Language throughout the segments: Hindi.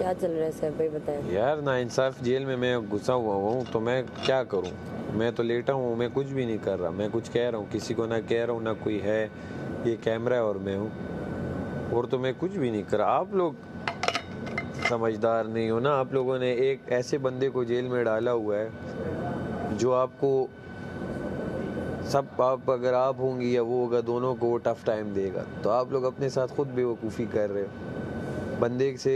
क्या चल रहा है सर भाई बताएं। यार ना इंसाफ जेल में मैं घुसा हुआ हूँ तो मैं क्या करूँ। मैं तो लेटा हूँ, मैं कुछ भी नहीं कर रहा। मैं कुछ कह रहा हूँ किसी को, ना कह रहा हूँ ना कोई है। ये कैमरा है और मैं हूँ, और तो मैं कुछ भी नहीं कर रहा। आप लोग समझदार नहीं हो ना। आप लोगों ने एक ऐसे बंदे को जेल में डाला हुआ है जो आपको सब, आप अगर आप होंगी या वो होगा, दोनों को वो टफ टाइम देगा। तो आप लोग अपने साथ खुद बेवकूफ़ी कर रहे हो। बंदे से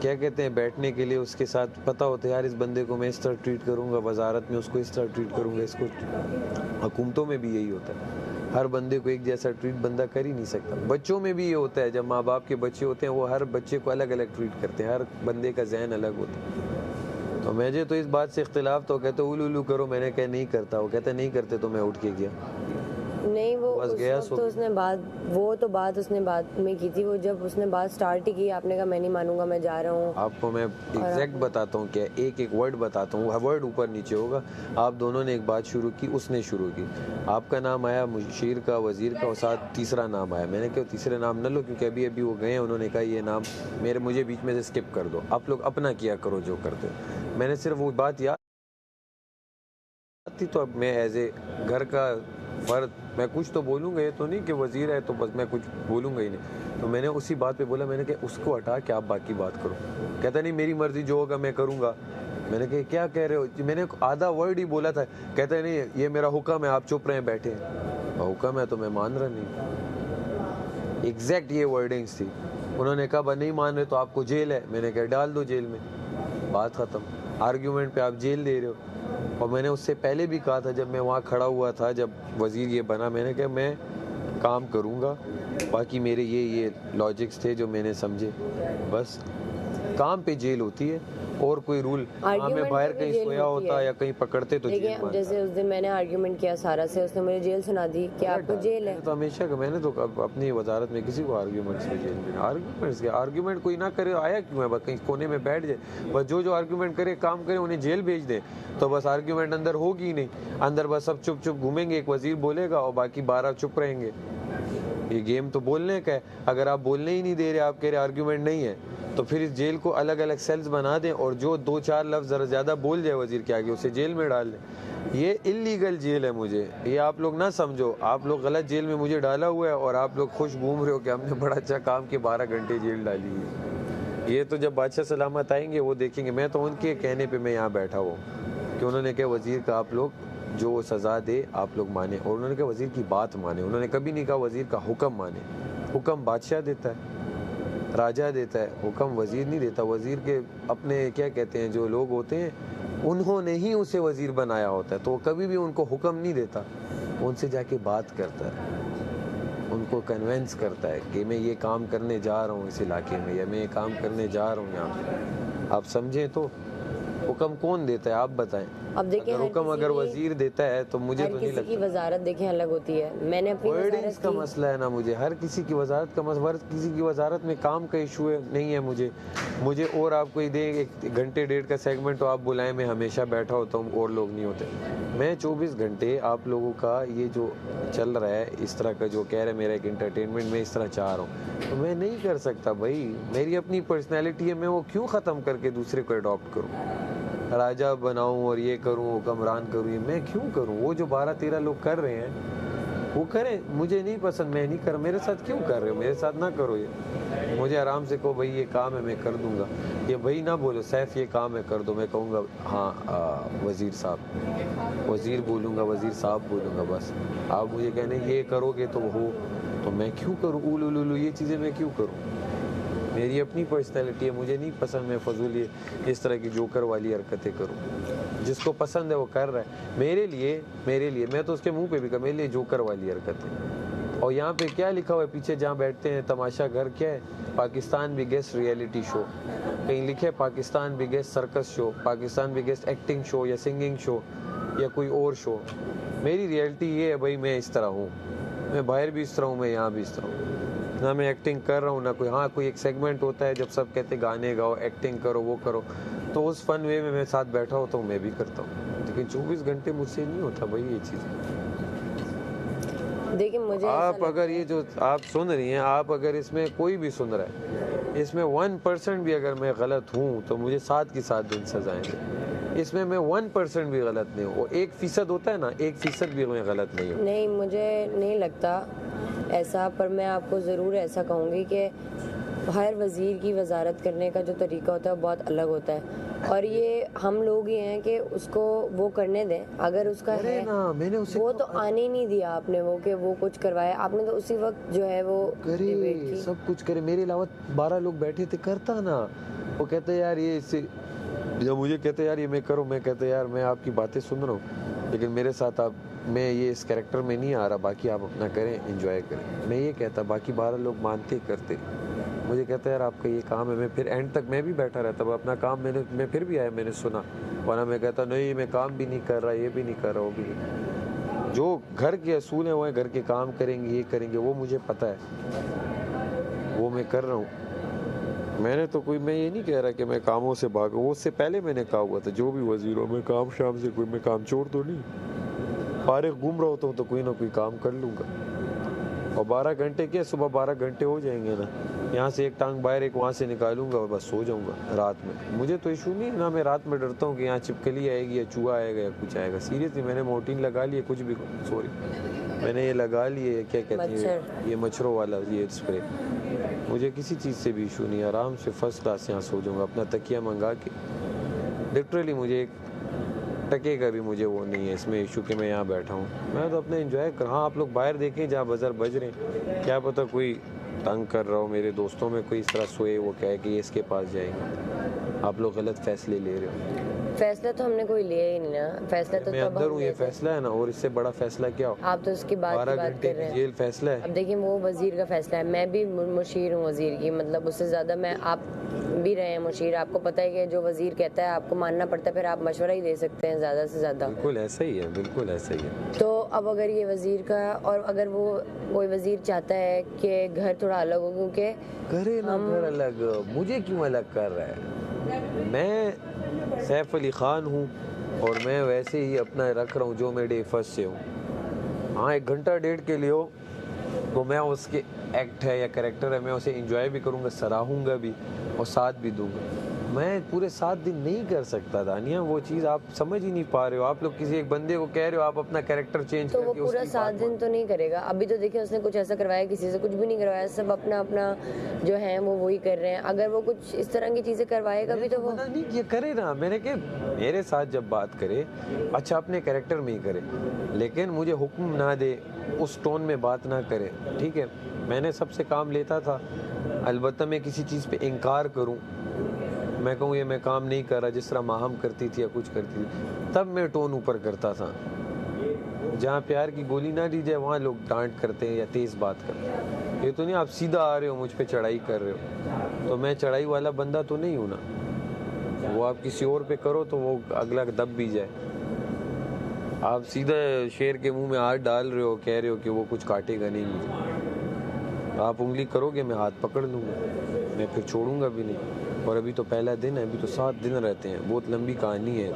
क्या कहते हैं, बैठने के लिए उसके साथ पता होता है यार इस बंदे को मैं इस तरह ट्रीट करूंगा, वजारत में उसको इस तरह ट्रीट करूंगा, इसको हुकूमतों में भी यही होता है। हर बंदे को एक जैसा ट्रीट बंदा कर ही नहीं सकता। बच्चों में भी ये होता है, जब माँ बाप के बच्चे होते हैं वो हर बच्चे को अलग अलग ट्रीट करते हैं। हर बंदे का जहन अलग होता है। तो मुझे तो इस बात से इख्तिलाफ, तो कहते उलू उलू करो, मैंने कहा नहीं करता। वो कहते नहीं करते तो मैं उठ के गया। नहीं वो बस उस गया वक्त तो उसने बात उसने बात में की थी। वो जब उसने बात स्टार्ट ही की आपने कहा मैं नहीं मानूंगा, मैं जा रहा हूँ। आपको मैं एग्जैक्ट बताता हूँ, क्या एक एक वर्ड बताता हूँ, वर्ड ऊपर नीचे होगा। आप दोनों ने एक बात शुरू की, उसने शुरू की। आपका नाम आया, मुशीर का, वजीर का, और साथ तीसरा नाम आया। मैंने कहा तीसरे नाम न लो, क्योंकि अभी अभी वो गए हैं, उन्होंने कहा ये नाम मुझे बीच में से स्किप कर दो। आप लोग अपना किया करो जो करते हो। मैंने सिर्फ वो बात याद थी, तो अब मैं एज ए घर का फर्द मैं कुछ तो बोलूँगा। ये तो नहीं कि वजीर है तो बस मैं कुछ बोलूँगा ही नहीं। तो मैंने उसी बात पे बोला, मैंने कहा उसको हटा के आप बाकी बात करो। कहता नहीं मेरी मर्जी जो होगा मैं करूँगा। मैंने कहा क्या कह रहे हो। मैंने आधा वर्ड ही बोला था। कहता है नहीं ये मेरा हुक्म है, आप चुप रहे बैठे। हुक्म है तो मैं मान रहा नहीं। एग्जैक्ट ये वर्डिंग्स थी। उन्होंने कहा नहीं मान रहे तो आपको जेल है। मैंने कहा डाल दो जेल में, बात ख़त्म। आर्ग्यूमेंट पे आप जेल दे रहे हो। और मैंने उससे पहले भी कहा था, जब मैं वहाँ खड़ा हुआ था, जब वज़ीर ये बना, मैंने कहा मैं काम करूँगा, बाकी मेरे ये लॉजिक्स थे जो मैंने समझे। बस काम पे जेल होती है और कोई रूल। हाँ मैं बाहर कहीं सोया होता या कहीं पकड़ते तो जेल मारता। जैसे उस दिन मैंने आर्ग्यूमेंट किया सारा से, उसने मुझे जेल सुना दी कि आपको जेल है। तो हमेशा मैंने तो अपनी वजारत में किसी को आर्ग्यूमेंट्स में जेल में, आर्ग्यूमेंट्स के आर्ग्यूमेंट कोई ना करे, आया क्यों है, बस कहीं कोने में बैठ जाए। बस जो आर्ग्यूमेंट करे काम करे उन्हें जेल भेज दे, तो बस आर्ग्यूमेंट अंदर होगी ही नहीं। अंदर बस सब चुप चुप घूमेंगे, एक वजीर बोलेगा और बाकी 12 चुप रहेंगे। ये गेम तो बोलने का है। अगर आप बोलने ही नहीं दे रहे, आप कह रहे आर्ग्यूमेंट नहीं है, तो फिर इस जेल को अलग अलग सेल्स बना दें और जो 2-4 लफ्ज़ ज़रा ज़्यादा बोल जाए वजीर के आगे उसे जेल में डाल दें। ये इलीगल जेल है। मुझे ये आप लोग ना समझो, आप लोग गलत जेल में मुझे डाला हुआ है और आप लोग खुश घूम रहे हो कि हमने बड़ा अच्छा काम किया, 12 घंटे जेल डाली है। ये तो जब बादशाह सलामत आएंगे वो देखेंगे। मैं तो उनके कहने पर मैं यहाँ बैठा हुआ कि उन्होंने कहा वजीर का आप लोग जो सज़ा दे आप लोग माने, और उन्होंने कहा वजीर की बात माने। उन्होंने कभी नहीं कहा वजीर का हुक्म माने। हुक्म बादशाह देता है, राजा देता है, हुक्म वजीर नहीं देता। वजीर के अपने क्या कहते हैं जो लोग होते हैं, उन्होंने ही उसे वजीर बनाया होता है, तो वो कभी भी उनको हुक्म नहीं देता। उनसे जाके बात करता है, उनको कन्वेंस करता है कि मैं ये काम करने जा रहा हूँ इस इलाके में, या मैं ये काम करने जा रहा हूँ यहाँ पे। आप समझें तो हुक्म कौन देता है आप बताएं। अब देखिए हुक्म अगर वजीर देता है तो मुझे तो नहीं लगता। की वजारत देखें अलग होती है। मैंने अपनी वर्डिंग्स का मसला है ना, मुझे हर किसी की वजारत का मसला, किसी की वजारत में काम का इशू है नहीं है मुझे और आप कोई दे 1 घंटे 1.5 का सेगमेंट तो आप बुलाएं, मैं हमेशा बैठा होता हूँ और लोग नहीं होते। मैं 24 घंटे आप लोगों का ये जो चल रहा है इस तरह का जो कह रहे मेरा एक एंटरटेनमेंट मैं इस तरह चाह रहा हूँ, तो मैं नहीं कर सकता भाई। मेरी अपनी पर्सनैलिटी है, मैं वो क्यों ख़त्म करके दूसरे को अडॉप्ट करूँ, राजा बनाऊं और ये करूं हुक्मरान करूं, ये मैं क्यों करूं। वो जो 12-13 लोग कर रहे हैं वो करें, मुझे नहीं पसंद, मैं नहीं कर। मेरे साथ क्यों कर रहे हो, मेरे साथ ना करो। ये मुझे आराम से कहो भाई ये काम है मैं कर दूंगा। ये भाई ना बोलो सैफ ये काम है कर दो, मैं कहूँगा हाँ वज़ीर साहब, वज़ीर बोलूँगा, वज़ीर साहब बोलूँगा। बस आप मुझे कहने ये करोगे तो हो, तो मैं क्यों करूँ। उलू उलू ये चीज़ें मैं क्यों करूँ। मेरी अपनी पर्सनैलिटी है, मुझे नहीं पसंद मैं फजूल इस तरह की जोकर वाली हरकतें करूं। जिसको पसंद है वो कर रहा है। मेरे लिए मैं तो उसके मुंह पे भी कहा मेरे लिए जोकर वाली हरकतें। और यहाँ पे क्या लिखा हुआ है पीछे जहाँ बैठते हैं तमाशा घर, क्या है, पाकिस्तान बिगेस्ट रियलिटी शो। कहीं लिखे Pakistan biggest circus show, Pakistan biggest acting show या सिंगिंग शो या कोई और शो। मेरी रियलिटी ये है भाई, मैं इस तरह हूँ, मैं बाहर भी इस तरह हूँ, मैं यहाँ भी इस तरह हूँ। ना मैं एक्टिंग कर रहा हूँ ना कोई, हाँ कोई एक सेगमेंट होता है जब सब कहते गाने गाओ, एक्टिंग करो, वो करो, तो उस फन वे में मैं साथ बैठा होता हूँ, मैं भी करता हूँ। लेकिन 24 घंटे मुझसे नहीं होता भाई ये चीज़। देखिए मुझे ऐसा आप लगता अगर ये जो आप सुन रही हैं, आप अगर इसमें कोई भी सुन रहा है, इसमें 1% भी अगर मैं गलत हूँ तो मुझे 7 की 7 दिन सजाएं दें। इसमें मैं 1% भी गलत नहीं हूँ। वो 1% होता है ना, 1% भी मैं गलत नहीं हूँ। नहीं, मुझे नहीं लगता ऐसा, पर मैं आपको ज़रूर ऐसा कहूँगी कि हर वज़ीर की वजारत करने का जो तरीका होता है वो बहुत अलग होता है, और ये हम लोग ही हैं कि उसको वो करने दें। अगर उसका अरे है ना, मैंने उसे वो तो आने ही नहीं दिया आपने, वो कि वो कुछ करवाया आपने, तो उसी वक्त जो है वो डिबेट करे, की। सब कुछ करे। मेरे अलावा 12 लोग बैठे थे, करता ना। वो कहते यार ये इससे, जब मुझे कहते यार ये मैं करूँ, मैं कहते यार मैं आपकी बातें सुन रहा हूँ, लेकिन मेरे साथ आप, मैं ये इस कैरेक्टर में नहीं आ रहा, बाकी आप अपना करें, एंजॉय करें। मैं ये कहता, बाकी 12 लोग मानते करते। मुझे कहता यार आपका ये काम है, मैं फिर एंड तक मैं भी बैठा रहता, अपना काम मैं फिर भी आया, मैंने सुना, वरना मैं कहता नहीं मैं काम भी नहीं कर रहा, ये भी नहीं कर रहा, वो भी नहीं। जो घर के असूल हैं वो है, घर के काम करेंगे, ये करेंगे, वो मुझे पता है, वो मैं कर रहा हूँ। मैंने तो कोई, मैं ये नहीं कह रहा कि मैं कामों से भागूँ, वो उससे पहले मैंने कहा हुआ था जो भी वजीर हो, मैं काम शाम से कोई मैं काम छोड़ तो नहीं, फारिग घूम रहा होता हूँ तो कोई ना कोई काम कर लूँगा। और 12 घंटे क्या, सुबह 12 घंटे हो जाएंगे ना, यहाँ से एक टांग बाहर एक वहाँ से निकालूंगा और बस सो जाऊंगा रात में। मुझे तो इशू नहीं ना, मैं रात में डरता हूँ कि यहाँ छिपकली आएगी या चूहा आएगा या कुछ आएगा। सीरियसली मैंने मोर्टीन लगा लिए, कुछ भी, सॉरी मैंने ये लगा लिए, क्या कहते हैं ये मच्छरों वाला ये स्प्रे। मुझे किसी चीज़ से भी इशू नहीं, आराम से फर्स्ट क्लास यहाँ सो जाऊँगा, अपना तकिया मंगा के। लिटरली मुझे एक टके का भी मुझे वो नहीं है इसमें इशू कि मैं यहाँ बैठा हूँ, मैं तो अपने एंजॉय कर। हाँ आप लोग बाहर देखें जहाँ बजर बज रहे हैं, क्या पता कोई तंग कर रहा हो, मेरे दोस्तों में कोई इस तरह सोए, वो कहे कि ये इसके पास जाएंगे, आप लोग गलत फैसले ले रहे हो। फैसला तो हमने कोई लिया ही नहीं ना, फैसला तो मैं अंदर हूँ, ये फैसला है ना, और इससे बड़ा फैसला क्या हो। आप तो उसकी बात 12 कर घंटे रहे की हैं। जेल फैसला है। अब देखिए वो वजीर का फैसला है, मैं भी मुशीर हूँ वजीर की, मतलब उससे ज़्यादा मैं, आप भी रहे हैं मुशीर, आपको पता है कि जो वजीर कहता है आपको मानना पड़ता है, फिर आप मशवरा ही दे सकते हैं ज़्यादा से ज़्यादा। बिल्कुल ऐसा ही है, बिल्कुल ऐसा ही है। तो अब अगर ये वजीर का, और अगर वो कोई वजीर चाहता है कि घर थोड़ा अलग हो, क्योंकि करे ना घर अलग, मुझे क्यों अलग कर रहा है। मैं सैफ अली खान हूँ और मैं वैसे ही अपना रख रहा हूँ जो मैं डे फर्स्ट से हूँ। हाँ 1 घंटा 1.5 के लिए हो तो मैं उसके एक्ट है या कैरेक्टर है, मैं उसे एंजॉय भी करूँगा, सराहूँगा भी और साथ भी दूंगा। मैं पूरे 7 दिन नहीं कर सकता दानिया, वो चीज़ आप समझ ही नहीं पा रहे हो। आप लोग किसी एक बंदे को कह रहे हो आप अपना कैरेक्टर चेंज तो करके, वो पूरा उसकी 7 दिन तो नहीं करेगा। अभी तो देखिए उसने कुछ ऐसा करवाया, किसी से कुछ भी नहीं करवाया, सब अपना अपना जो है वो वही कर रहे हैं। अगर वो कुछ इस तरह की चीज़ें करवाएगा भी तो वो मना नहीं किया, करे ना। मैंने कहा मेरे साथ जब बात करे, अच्छा अपने कैरेक्टर में ही करे, लेकिन मुझे हुक्म ना दे, उस टोन में बात ना करे, ठीक है। मैंने सबसे काम लेता था, अलबत्ता मैं किसी चीज़ पे इनकार करूं, मैं कहूँ ये मैं काम नहीं कर रहा, जिस तरह माहम करती थी या कुछ करती थी, तब मैं टोन ऊपर करता था। जहाँ प्यार की गोली ना दी जाए वहाँ लोग डांट करते हैं या तेज़ बात करते हैं। ये तो नहीं आप सीधा आ रहे हो मुझ पे चढ़ाई कर रहे हो, तो मैं चढ़ाई वाला बंदा तो नहीं हूँ ना। वो आप किसी और पे करो तो वो अगला दब भी जाए। आप सीधा शेर के मुंह में हाथ डाल रहे हो, कह रहे हो कि वो कुछ काटेगा नहीं मुझे। आप उंगली करोगे मैं हाथ पकड़ लूँगा, मैं फिर छोड़ूंगा भी नहीं। और अभी तो पहला दिन है, अभी तो 7 दिन रहते हैं, बहुत लंबी कहानी है।